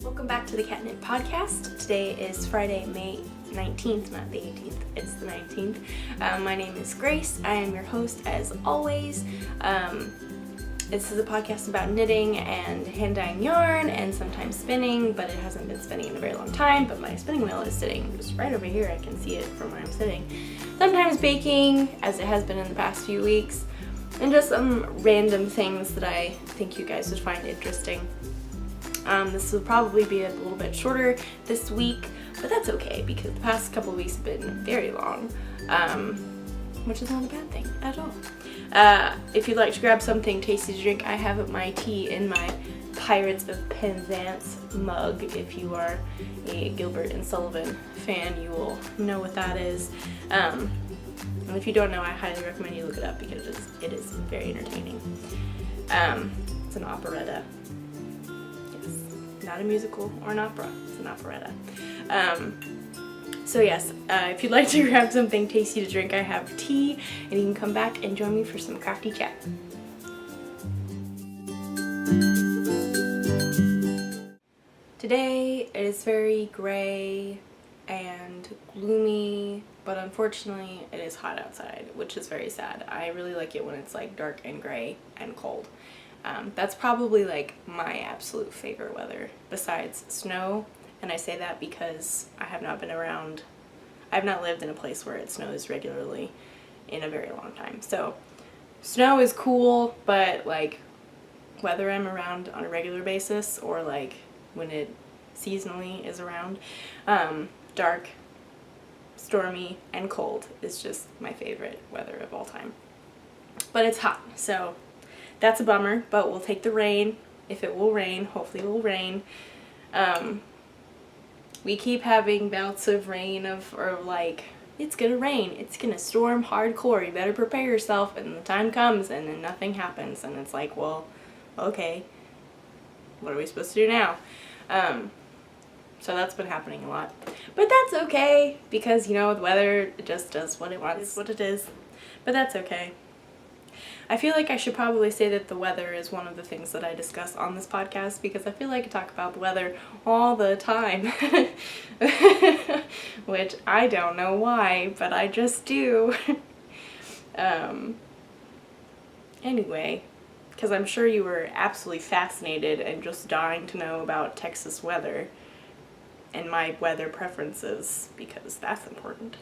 Welcome back to the Catnip Podcast. Today is Friday, May 19th, not the 18th, it's the 19th. My name is Grace. I am your host as always. This is a podcast about knitting and hand dyeing yarn and sometimes spinning, but it hasn't been spinning in a very long time, but my spinning wheel is sitting just right over here. I can see it from where I'm sitting. Sometimes baking, as it has been in the past few weeks, and just some random things that I think you guys would find interesting. This will probably be a little bit shorter this week, but that's okay because the past couple of weeks have been very long, which is not a bad thing at all. If you'd like to grab something tasty to drink, I have my tea in my Pirates of Penzance mug. If you are a Gilbert and Sullivan fan, you will know what that is. And if you don't know, I highly recommend you look it up because it is very entertaining. It's an operetta. Not a musical or an opera, it's an operetta. So yes, if you'd like to grab something tasty to drink, I have tea, and you can come back and join me for some crafty chat. Today it is very gray and gloomy, but unfortunately it is hot outside, which is very sad. I really like it when it's like dark and gray and cold. That's probably like my absolute favorite weather besides snow, and I say that because I have not lived in a place where it snows regularly in a very long time. So snow is cool, but like whether I'm around on a regular basis or like when it seasonally is around, dark, stormy, and cold is just my favorite weather of all time. But it's hot, so that's a bummer, but we'll take the rain, if it will rain. Hopefully it will rain. We keep having bouts of rain or like, it's gonna rain, it's gonna storm hardcore, you better prepare yourself, and the time comes and then nothing happens, and it's like, well, okay, what are we supposed to do now? So that's been happening a lot. But that's okay, because, you know, the weather just does what it wants. It's what it is. But that's okay. I feel like I should probably say that the weather is one of the things that I discuss on this podcast, because I feel like I talk about the weather all the time. Which I don't know why, but I just do. Anyway, because I'm sure you were absolutely fascinated and just dying to know about Texas weather and my weather preferences, because that's important.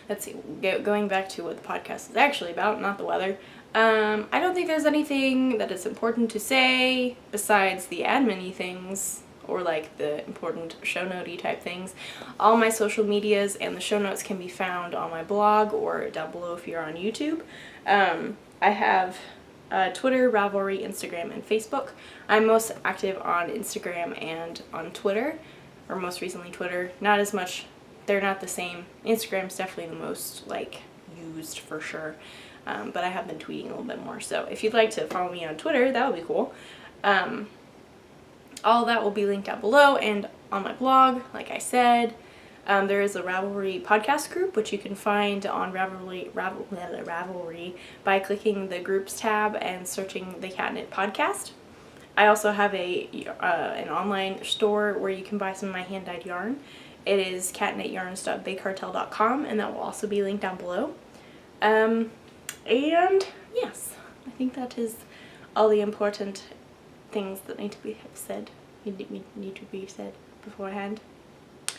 Let's see, going back to what the podcast is actually about, not the weather. I don't think there's anything that is important to say besides the admin-y things, or like the important show note-y type things. All my social medias and the show notes can be found on my blog or down below if you're on YouTube. I have Twitter, Ravelry, Instagram, and Facebook. I'm most active on Instagram and on Twitter, or most recently Twitter. Not as much. They're not the same. Instagram's definitely the most like used for sure, but I have been tweeting a little bit more. So if you'd like to follow me on Twitter, that would be cool. All that will be linked down below and on my blog. Like I said, there is a Ravelry podcast group, which you can find on Ravelry by clicking the groups tab and searching the Catnip Podcast. I also have an online store where you can buy some of my hand-dyed yarn. It is catknityarns.bigcartel.com, and that will also be linked down below. And yes, I think that is all the important things that need to be said beforehand. I'm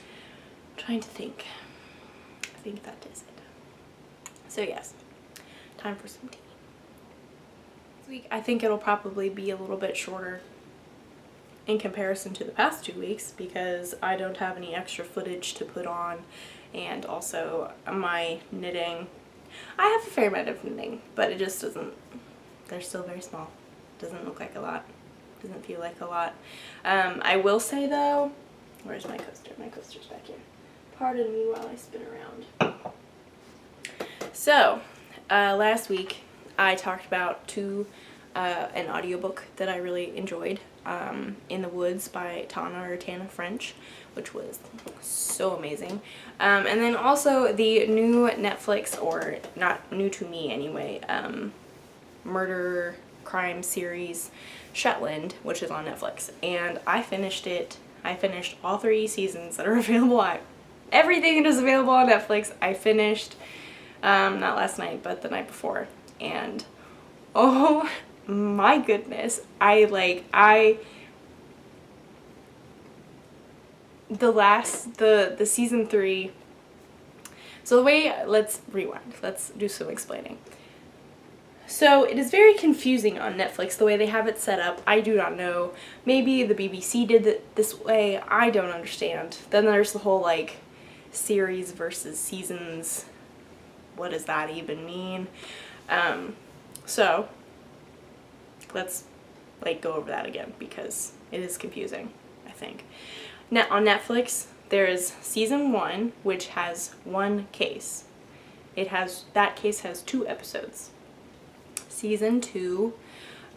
trying to think. I think that is it. So yes, time for some tea. This week I think it'll probably be a little bit shorter in comparison to the past 2 weeks, because I don't have any extra footage to put on, and also my knitting. I have a fair amount of knitting, but it just doesn't, they're still very small. Doesn't look like a lot. Doesn't feel like a lot. I will say though, where's my coaster? My coaster's back here. Pardon me while I spin around. So, last week I talked about an audiobook that I really enjoyed, In the Woods by Tana French, which was so amazing. And then also the new Netflix, or not new to me anyway, Murder crime series Shetland, which is on Netflix, and I finished it. I finished all 3 seasons that are available. Everything that is available on Netflix I finished, not last night, but the night before, and oh my goodness, the season 3. So the way, let's rewind, let's do some explaining. So it is very confusing on Netflix the way they have it set up. I do not know. Maybe the BBC did it this way. I don't understand. Then there's the whole like series versus seasons. What does that even mean? So let's like go over that again because it is confusing, I think. Now on Netflix, there is season 1, which has 1 case. That case has 2 episodes. Season 2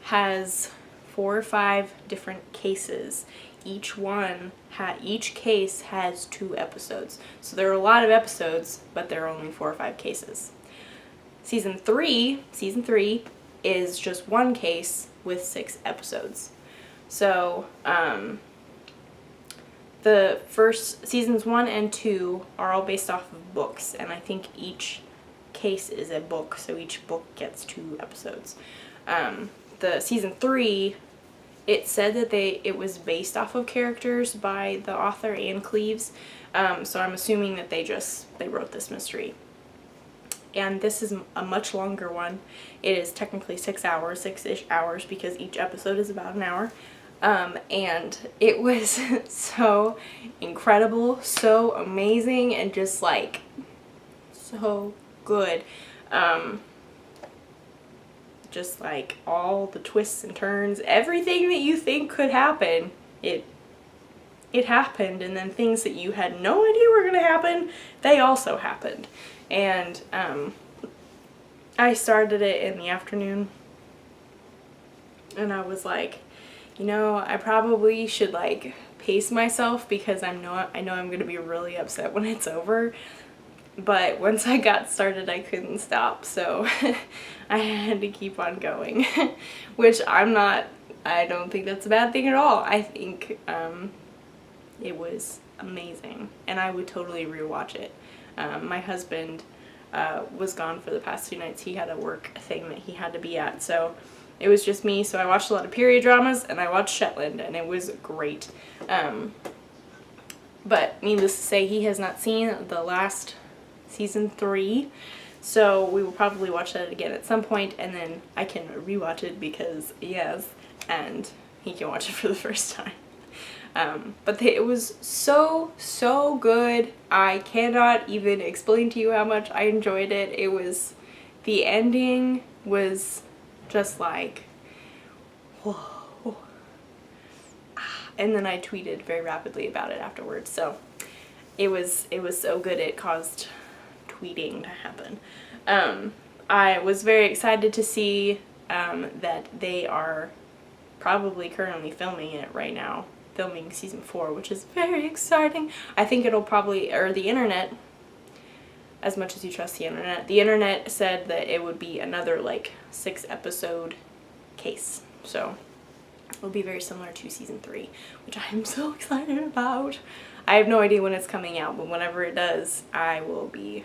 has 4 or 5 different cases. Each case has 2 episodes. So there are a lot of episodes, but there are only 4 or 5 cases. Season 3 is just 1 case with 6 episodes. So, the first seasons 1 and 2 are all based off of books, and I think each case is a book, so each book gets 2 episodes. The season 3, it said that it was based off of characters by the author Anne Cleves, so I'm assuming that they wrote this mystery. And this is a much longer one. It is technically 6-ish hours, because each episode is about an hour. And it was so incredible, so amazing, and just like so good. Just like all the twists and turns, everything that you think could happen, it happened, and then things that you had no idea were gonna happen, they also happened. And I started it in the afternoon, and I was like, you know, I probably should like pace myself because I know I'm gonna be really upset when it's over. But once I got started, I couldn't stop, so I had to keep on going, which I don't think that's a bad thing at all. I think it was amazing, and I would totally rewatch it. My husband was gone for the past 2 nights. He had a work thing that he had to be at, so it was just me, so I watched a lot of period dramas, and I watched Shetland, and it was great. But needless to say, he has not seen the last season 3, so we will probably watch that again at some point, and then I can rewatch it because yes, and he can watch it for the first time. But it was so good. I cannot even explain to you how much I enjoyed it. The ending was just like, whoa. And then I tweeted very rapidly about it afterwards, so it was so good it caused tweeting to happen. I was very excited to see that they are probably currently filming it right now, filming season 4, which is very exciting. I think it'll probably, or the internet, as much as you trust the internet said that it would be another like 6-episode case, so it'll be very similar to season 3, which I am so excited about. I have no idea when it's coming out, but whenever it does, I will be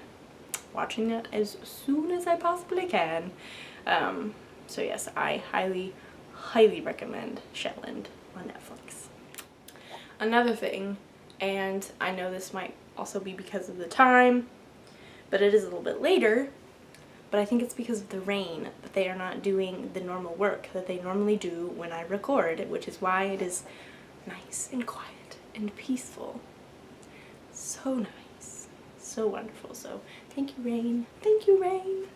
watching it as soon as I possibly can. So yes, I highly recommend Shetland on Netflix. Another thing, and I know this might also be because of the time, but it is a little bit later, but I think it's because of the rain that they are not doing the normal work that they normally do when I record, which is why it is nice and quiet and peaceful. So nice. So wonderful. So thank you, rain. Thank you, rain.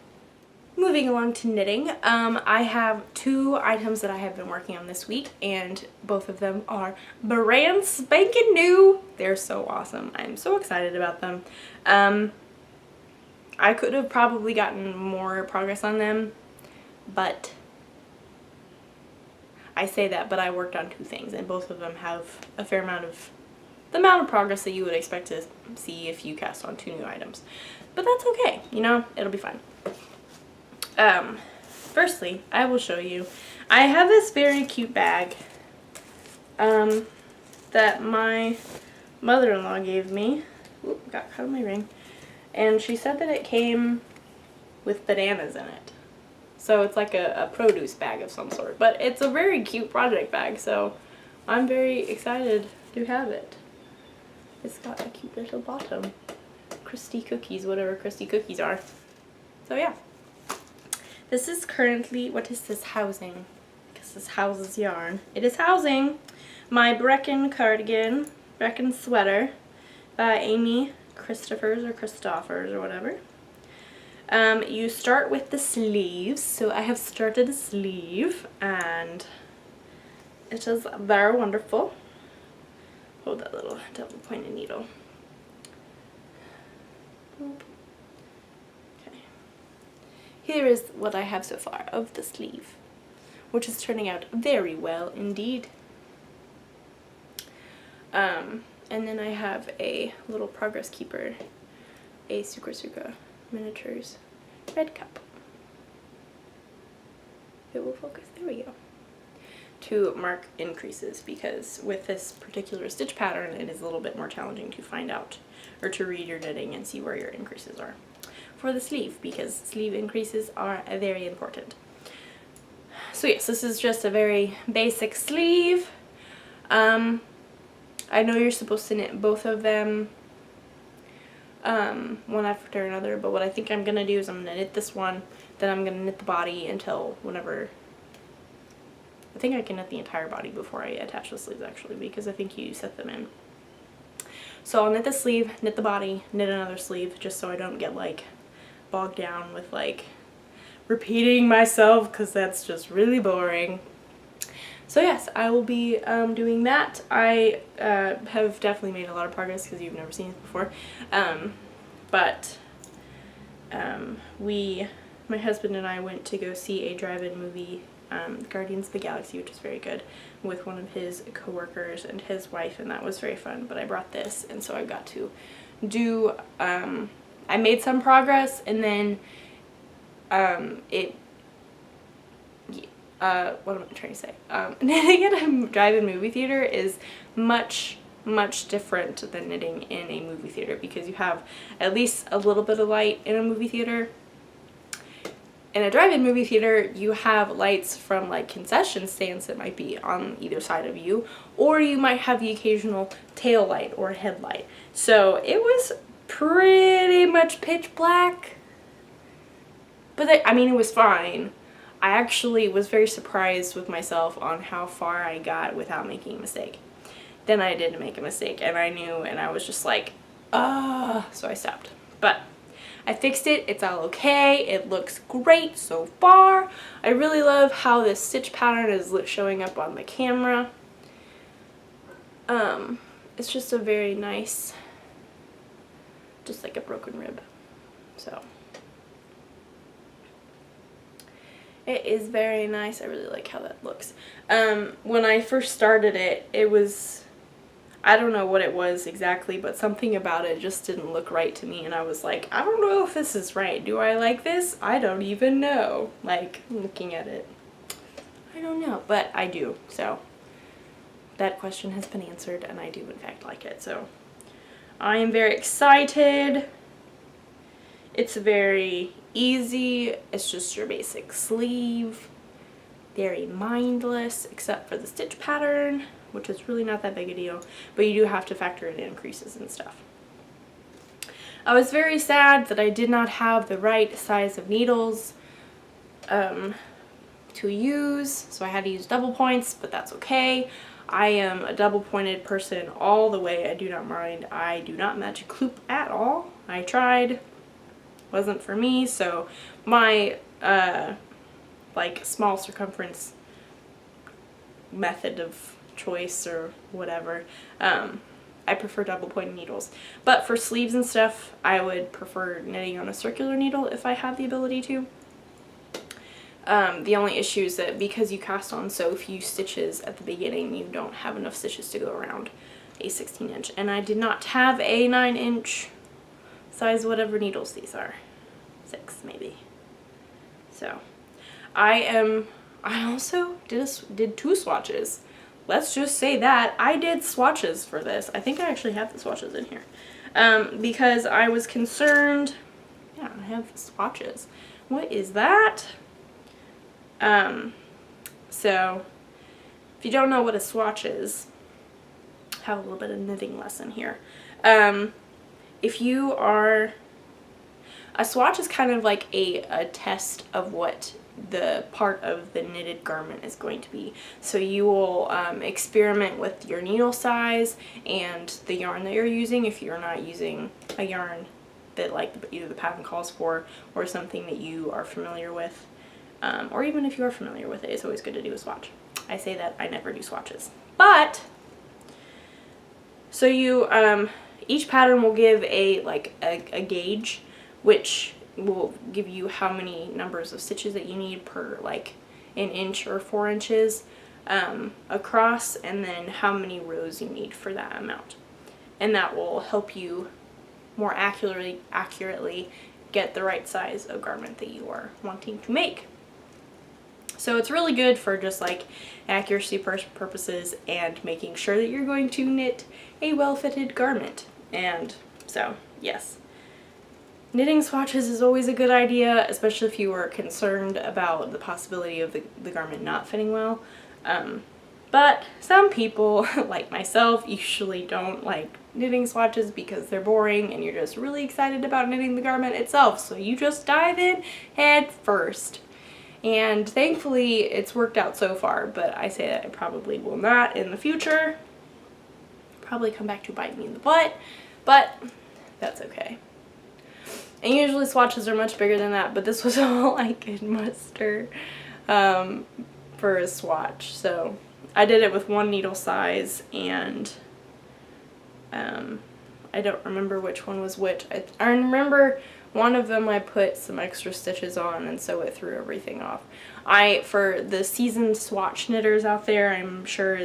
Moving along to knitting, I have 2 items that I have been working on this week, and both of them are brand spanking new. They're so awesome. I'm so excited about them. I could have probably gotten more progress on them, but I say that, but I worked on 2 things, and both of them have a fair amount of the amount of progress that you would expect to see if you cast on 2 new items. But that's okay, you know, it'll be fine. Firstly, I will show you. I have this very cute bag that my mother-in-law gave me. Oop, got cut on my ring. And she said that it came with bananas in it. So it's like a produce bag of some sort. But it's a very cute project bag, so I'm very excited to have it. It's got a cute little bottom. Christy cookies, whatever Christy cookies are. So yeah. This is currently, what is this housing? Because this houses yarn. It is housing my Brecken cardigan, Brecken sweater by Amy Christophers or whatever. You start with the sleeves, so I have started a sleeve, and it is very wonderful. Hold that little double pointed needle. Okay. Here is what I have so far of the sleeve, which is turning out very well indeed. And then I have a little progress keeper, a Suka Miniatures red cup. It will focus, there we go. To mark increases, because with this particular stitch pattern it is a little bit more challenging to find out or to read your knitting and see where your increases are for the sleeve, because sleeve increases are very important. So yes, this is just a very basic sleeve. I know you're supposed to knit both of them one after another, but what I think I'm gonna do is I'm gonna knit this one, then I'm gonna knit the body until whenever. I think I can knit the entire body before I attach the sleeves, actually, because I think you set them in. So I'll knit the sleeve, knit the body, knit another sleeve, just so I don't get like bogged down with like repeating myself, because that's just really boring. So yes, I will be doing that. I have definitely made a lot of progress because you've never seen it before. My husband and I went to go see a drive-in movie, Guardians of the Galaxy, which is very good, with one of his coworkers and his wife, and that was very fun. But I brought this, and so I got to do, I made some progress, and then what am I trying to say? Knitting at a drive-in movie theater is much different than knitting in a movie theater, because you have at least a little bit of light in a movie theater. In a drive-in movie theater, you have lights from like concession stands that might be on either side of you, or you might have the occasional tail light or headlight. So it was pretty much pitch black, but I mean, it was fine. I actually was very surprised with myself on how far I got without making a mistake. Then I did make a mistake, and I knew, and I was just like, so I stopped. But I fixed it, it's all okay, it looks great so far. I really love how this stitch pattern is showing up on the camera. It's just a very nice, just like a broken rib, so. It is very nice. I really like how that looks. When I first started it, it was, I don't know what it was exactly, but something about it just didn't look right to me, and I was like, I don't know if this is right. Do I like this? I don't even know. Like, looking at it, I don't know, but I do. So that question has been answered, and I do in fact like it. So I am very excited. It's very easy. It's just your basic sleeve. Very mindless, except for the stitch pattern, which is really not that big a deal, but you do have to factor in increases and stuff. I was very sad that I did not have the right size of needles to use, so I had to use double points, but that's okay. I am a double pointed person all the way. I do not mind. I do not magic loop at all. I tried. Wasn't for me, so my like small circumference method of choice or whatever, I prefer double pointed needles. But for sleeves and stuff, I would prefer knitting on a circular needle if I have the ability to. The only issue is that because you cast on so few stitches at the beginning, you don't have enough stitches to go around a 16-inch, and I did not have a 9-inch size whatever needles these are. 6 maybe. So I am I also did 2 swatches. Let's just say that I did swatches for this. I think I actually have the swatches in here. Because I was concerned. Yeah, I have swatches. What is that? So if you don't know what a swatch is, I have a little bit of knitting lesson here. If you are, a swatch is kind of like a test of what the part of the knitted garment is going to be. So you will experiment with your needle size and the yarn that you're using if you're not using a yarn that like either the pattern calls for or something that you are familiar with. Or even if you are familiar with it, it's always good to do a swatch. I say that I never do swatches. But, so you, each pattern will give a gauge, which will give you how many numbers of stitches that you need per like an inch or 4 inches across, and then how many rows you need for that amount. And that will help you more accurately get the right size of garment that you are wanting to make. So it's really good for just like accuracy purposes and making sure that you're going to knit a well-fitted garment. And so, yes. Knitting swatches is always a good idea, especially if you are concerned about the possibility of the garment not fitting well. But some people, like myself, usually don't like knitting swatches because they're boring and you're just really excited about knitting the garment itself. So you just dive in head first. And thankfully it's worked out so far, but I say that I probably will not in the future. Probably come back to bite me in the butt, but that's okay. And usually swatches are much bigger than that, but this was all I could muster for a swatch. So I did it with 1 needle size, and I don't remember which one was which. I remember one of them I put some extra stitches on, and so it threw everything off. For the seasoned swatch knitters out there, I'm sure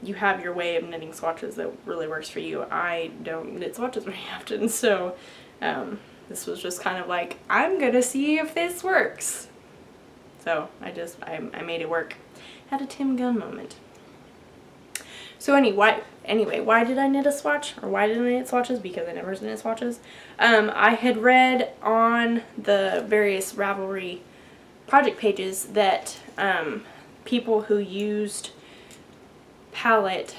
you have your way of knitting swatches that really works for you. I don't knit swatches very often, so this was just kind of like, I'm gonna see if this works. So I made it work. Had a Tim Gunn moment. So anyway, why did I knit a swatch? Or why did I knit swatches? Because I never knit swatches. I had read on the various Ravelry project pages that people who used palette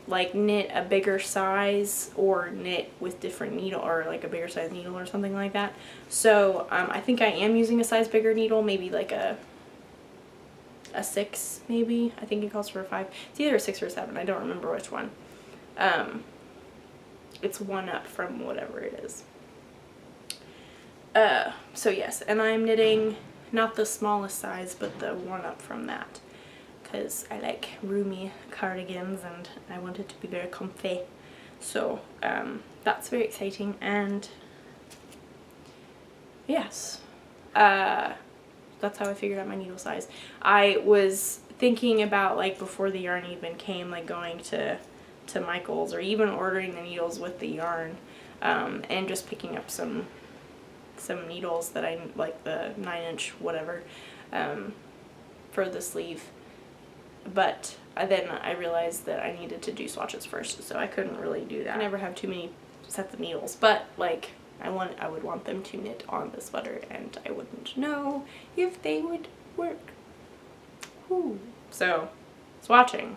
like knit a bigger size or knit with different needle, or like a bigger size needle or something like that. So I think I am using a size bigger needle, maybe like a 6 maybe. I think it calls for a 5. It's either a 6 or a 7. I don't remember which one. It's 1 up from whatever it is. So yes, and I'm knitting not the smallest size, but the 1 up from that, because I like roomy cardigans and I want it to be very comfy. So that's very exciting. And yes, that's how I figured out my needle size. I was thinking about, like, before the yarn even came, like going to Michael's or even ordering the needles with the yarn, and just picking up some needles that I like, the 9-inch whatever, for the sleeve. But then I realized that I needed to do swatches first, so I couldn't really do that. I never have too many sets of needles, but like I would want them to knit on the sweater, and I wouldn't know if they would work. Ooh. So swatching,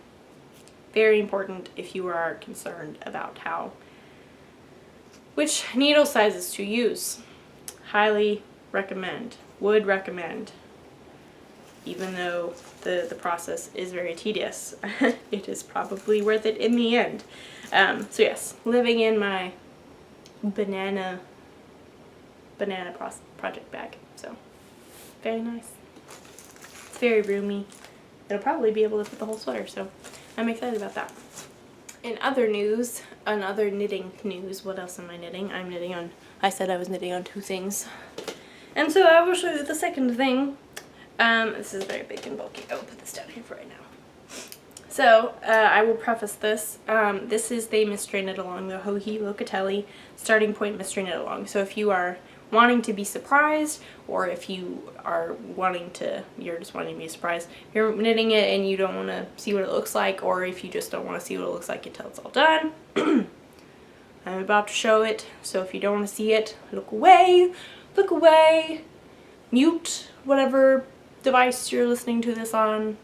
very important if you are concerned about which needle sizes to use. Highly recommend, would recommend, even though the process is very tedious. It is probably worth it in the end. So yes, living in my banana project bag. So very nice. It's very roomy. It'll probably be able to fit the whole sweater, so I'm excited about that. In other news, knitting news, what else am I knitting? I said I was knitting on 2 things. And so I will show you the second thing. This is very big and bulky. I will put this down here for right now. So, I will preface this. This is the Mystery Knit Along, the Joji Locatelli Starting Point Mystery Knit Along. So if you are wanting to be surprised, or if you are you're just wanting to be surprised, you're knitting it and you don't want to see what it looks like, or if you just don't want to see what it looks like until it's all done. I'm about to show it, so if you don't want to see it, look away, mute whatever device you're listening to this on,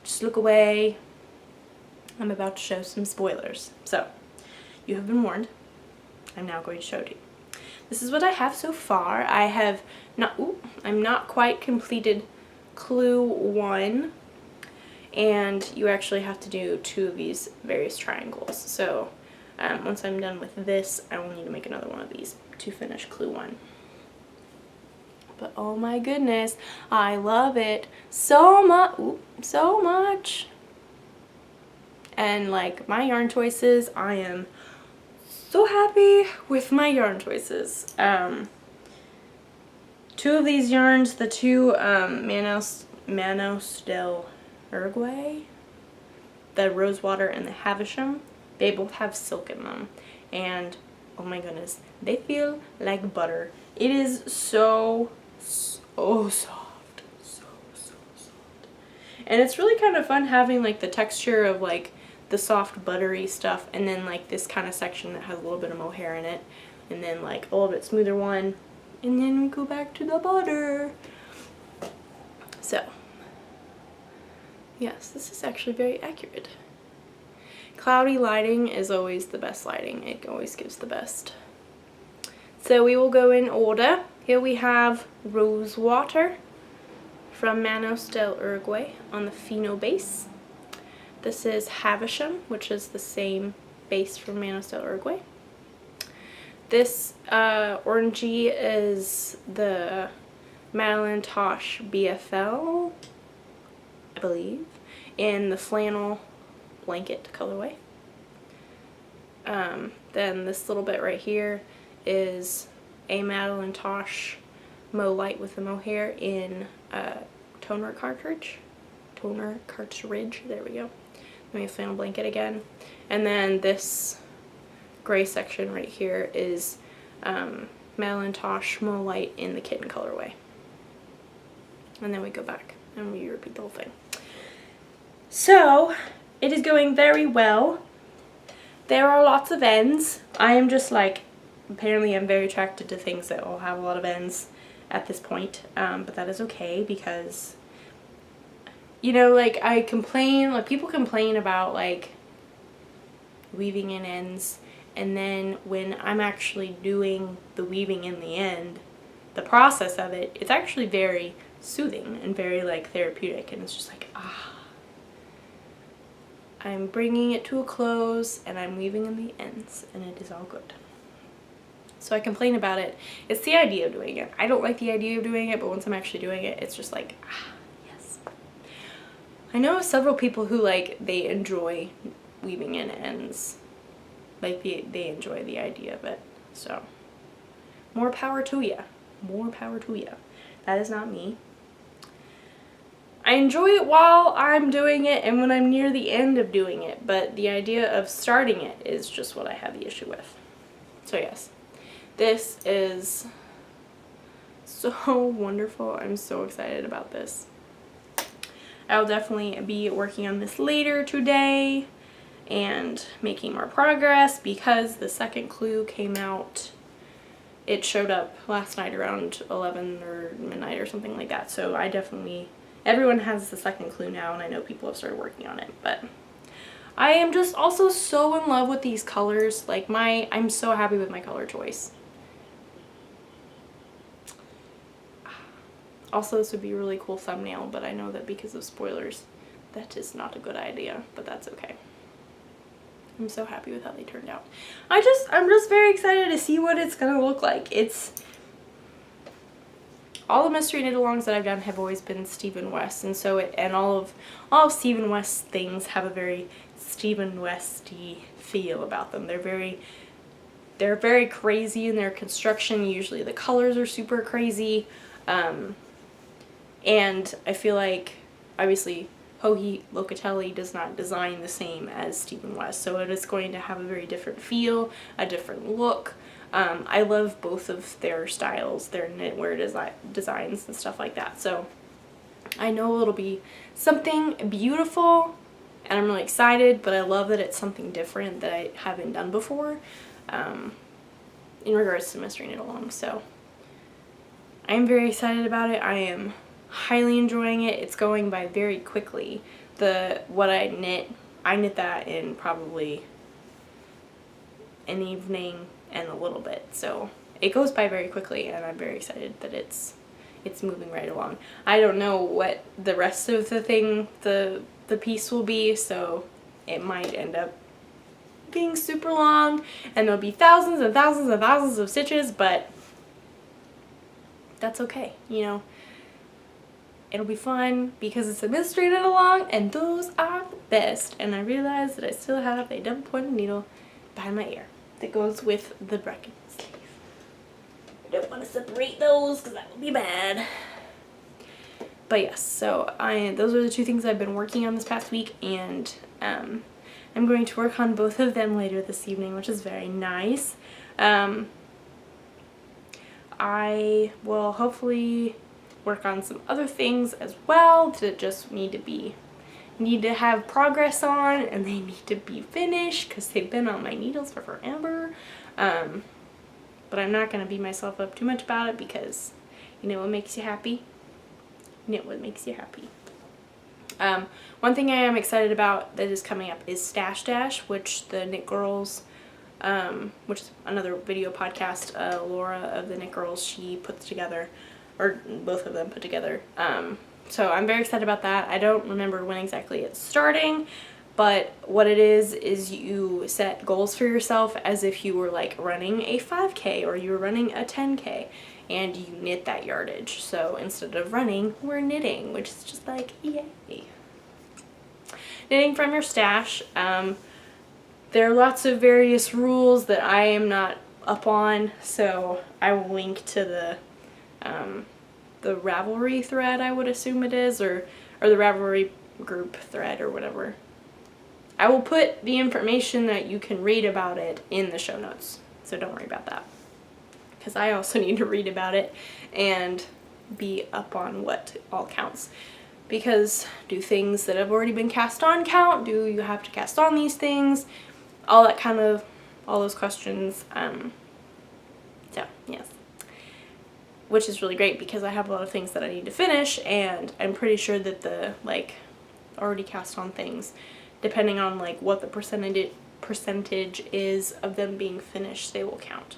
just look away. I'm about to show some spoilers. So, you have been warned. I'm now going to show it to you. This is what I have so far. I'm not quite completed clue 1, and you actually have to do 2 of these various triangles. So once I'm done with this, I will need to make another one of these to finish clue 1. But oh my goodness, I love it so much. And like my yarn choices, I am so happy with my yarn choices. 2 of these yarns, the 2 Manos del Uruguay, the Rosewater and the Havisham, they both have silk in them. And oh my goodness, they feel like butter. It is so soft. So soft. And it's really kind of fun having like the texture of like the soft buttery stuff, and then like this kind of section that has a little bit of mohair in it, and then like a little bit smoother one, and then we go back to the butter. So yes, this is actually very accurate. Cloudy lighting is always the best lighting. It always gives the best. So we will go in order. Here we have Rosewater from Manos del Uruguay on the Fino base. This is Havisham, which is the same base from Manos del Uruguay. This orangey is the Madeline Tosh BFL, I believe, in the flannel blanket colorway. Then this little bit right here is a Madeline Tosh Mo Light with the mohair in toner cartridge, there we go. Then we have flannel blanket again. And then this gray section right here is Madeline Tosh Mo Light in the kitten colorway. And then we go back and we repeat the whole thing. So, it is going very well. There are lots of ends. I am just like, apparently I'm very attracted to things that will have a lot of ends at this point. But that is okay because, you know, like people complain about like weaving in ends, and then when I'm actually doing the weaving in the end, the process of it, it's actually very soothing and very like therapeutic, and it's just like, I'm bringing it to a close and I'm weaving in the ends and it is all good. So I complain about it. It's the idea of doing it. I don't like the idea of doing it, but once I'm actually doing it, it's just like, yes. I know several people who like, they enjoy weaving in ends. Like they enjoy the idea of it. So more power to ya. More power to ya. That is not me. I enjoy it while I'm doing it and when I'm near the end of doing it, but the idea of starting it is just what I have the issue with. So yes, this is so wonderful. I'm so excited about this. I'll definitely be working on this later today and making more progress because the second clue came out. It showed up last night around 11 or midnight or something like that, so I definitely... Everyone has the second clue now, and I know people have started working on it, but I am just also so in love with these colors. Like I'm so happy with my color choice. Also, this would be a really cool thumbnail, but I know that because of spoilers, that is not a good idea, but that's okay. I'm so happy with how they turned out. I'm just very excited to see what it's gonna look like. All the mystery knit-alongs that I've done have always been Stephen West, and so all of Stephen West's things have a very Stephen West-y feel about them. They're very crazy in their construction. Usually the colors are super crazy, and I feel like obviously Joji Locatelli does not design the same as Stephen West, so it is going to have a very different feel, a different look. I love both of their styles, their knitwear designs and stuff like that, so I know it'll be something beautiful, and I'm really excited, but I love that it's something different that I haven't done before in regards to Mystery Knit Along. So I'm very excited about it. I am highly enjoying it. It's going by very quickly. What I knit that in probably an evening and a little bit. So it goes by very quickly, and I'm very excited that it's moving right along. I don't know what the rest of the piece will be, so it might end up being super long and there'll be thousands and thousands and thousands of stitches, but that's okay, you know. It'll be fun because it's a Mystery Knit Along, and those are the best. And I realized that I still have a double pointed needle behind my ear that goes with the bracket sleeve. I don't want to separate those because that would be bad. But yes, so those are the two things I've been working on this past week, and I'm going to work on both of them later this evening, which is very nice. I will hopefully work on some other things as well that just need to have progress on, and they need to be finished because they've been on my needles for forever. But I'm not going to beat myself up too much about it because you know what makes you happy? Knit what makes you happy. One thing I am excited about that is coming up is Stash Dash, which the Knit Girls, which is another video podcast, Laura of the Knit Girls, she puts together, or both of them put together. So I'm very excited about that. I don't remember when exactly it's starting, but what it is you set goals for yourself as if you were like running a 5K or you were running a 10K, and you knit that yardage. So instead of running, we're knitting, which is just like, yay. Knitting from your stash. There are lots of various rules that I am not up on, so I will link to the Ravelry thread, I would assume it is, or the Ravelry group thread or whatever. I will put the information that you can read about it in the show notes, so don't worry about that. Because I also need to read about it and be up on what all counts. Because do things that have already been cast on count? Do you have to cast on these things? All that kind of, all those questions. So, yes. Which is really great because I have a lot of things that I need to finish, and I'm pretty sure that the, like, already cast on things, depending on, like, what the percentage is of them being finished, they will count.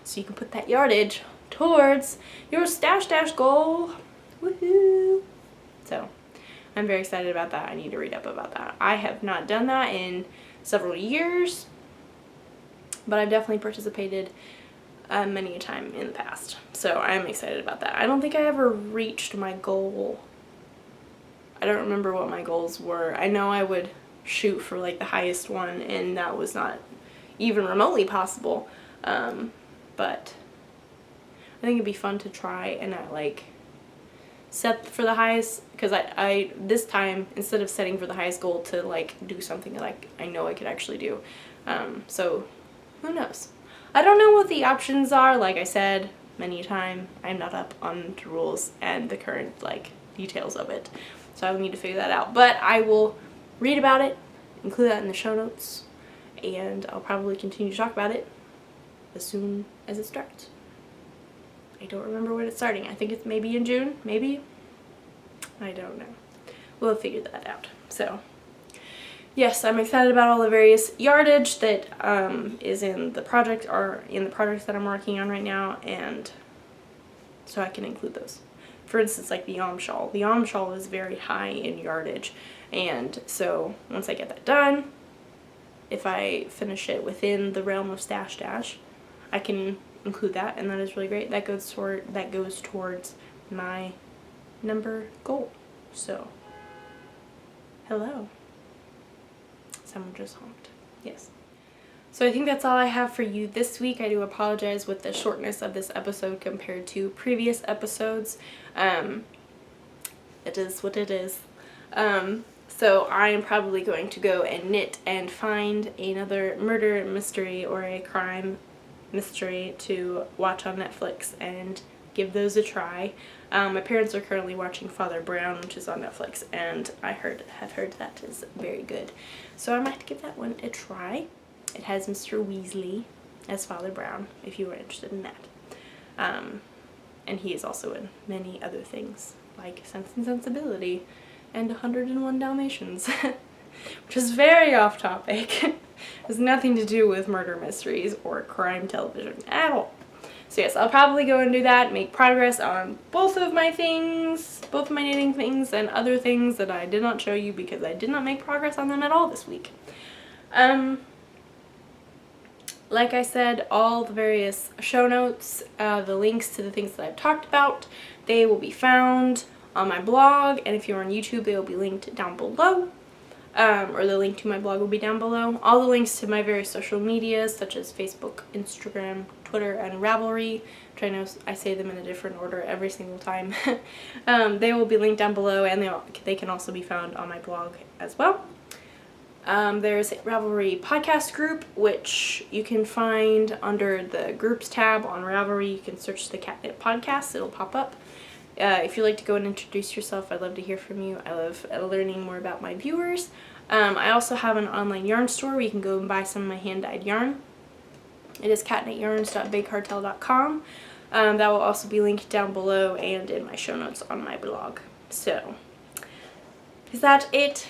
So you can put that yardage towards your Stash Dash goal. Woohoo! So I'm very excited about that. I need to read up about that. I have not done that in several years, but I've definitely participated many a time in the past. So I'm excited about that. I don't think I ever reached my goal. I don't remember what my goals were. I know I would shoot for like the highest one, and that was not even remotely possible. But I think it'd be fun to try and not like set for the highest, because I this time, instead of setting for the highest goal, to like do something like I know I could actually do. So who knows? I don't know what the options are. Like I said many a time, I'm not up on the rules and the current like details of it, so I will need to figure that out. But I will read about it, include that in the show notes, and I'll probably continue to talk about it as soon as it starts. I don't remember when it's starting. I think it's maybe in June, maybe. I don't know. We'll figure that out. So, yes, I'm excited about all the various yardage that is in the project, or in the projects that I'm working on right now, and so I can include those. For instance, like the Yom shawl. The Yom shawl is very high in yardage, and so once I get that done, if I finish it within the realm of Stash Dash, I can include that, and that is really great. That goes towards my number goal. So, hello. Someone just honked. Yes. So I think that's all I have for you this week. I do apologize with the shortness of this episode compared to previous episodes. It is what it is. So I am probably going to go and knit and find another murder mystery or a crime mystery to watch on Netflix and give those a try. My parents are currently watching Father Brown, which is on Netflix, and I have heard that is very good. So I might give that one a try. It has Mr. Weasley as Father Brown, if you are interested in that. And he is also in many other things, like Sense and Sensibility and 101 Dalmatians, which is very off topic. Has nothing to do with murder mysteries or crime television at all. So yes, I'll probably go and do that, make progress on both of my things, both of my knitting things, and other things that I did not show you because I did not make progress on them at all this week. Like I said, all the various show notes, the links to the things that I've talked about, they will be found on my blog, and if you're on YouTube, they will be linked down below. Or the link to my blog will be down below. All the links to my various social medias, such as Facebook, Instagram, Twitter, and Ravelry, which I know I say them in a different order every single time. They will be linked down below, and they can also be found on my blog as well. There's a Ravelry podcast group, which you can find under the groups tab on Ravelry. You can search the Cat Knit Podcast, it'll pop up. If you'd like to go and introduce yourself, I'd love to hear from you. I love learning more about my viewers. I also have an online yarn store where you can go and buy some of my hand-dyed yarn. It is catknityarns.bakecartel.com. That will also be linked down below and in my show notes on my blog. So, is that it?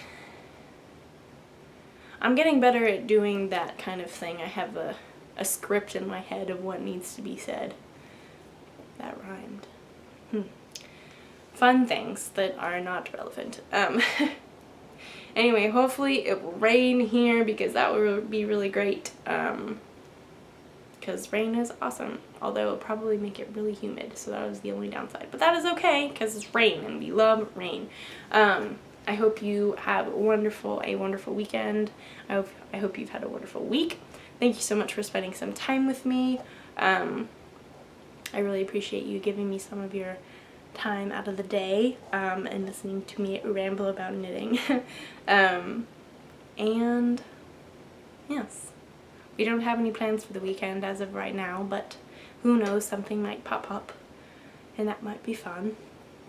I'm getting better at doing that kind of thing. I have a script in my head of what needs to be said. That rhymed. Fun things that are not relevant. Anyway, hopefully it will rain here because that would be really great. Because rain is awesome. Although it'll probably make it really humid, so that was the only downside. But that is okay because it's rain and we love rain. I hope you have a wonderful weekend. I hope you've had a wonderful week. Thank you so much for spending some time with me. I really appreciate you giving me some of your time out of the day and listening to me ramble about knitting. And yes, we don't have any plans for the weekend as of right now, but who knows, something might pop up and that might be fun.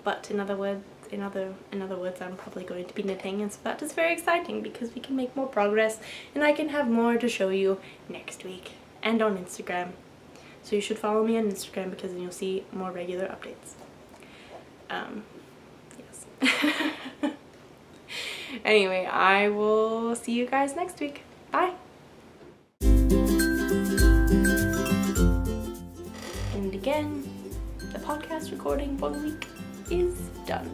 But in other words, I'm probably going to be knitting, and so that is very exciting because we can make more progress and I can have more to show you next week and on Instagram. So you should follow me on Instagram because then you'll see more regular updates. Yes. Anyway, I will see you guys next week. Bye! And again, the podcast recording for the week is done.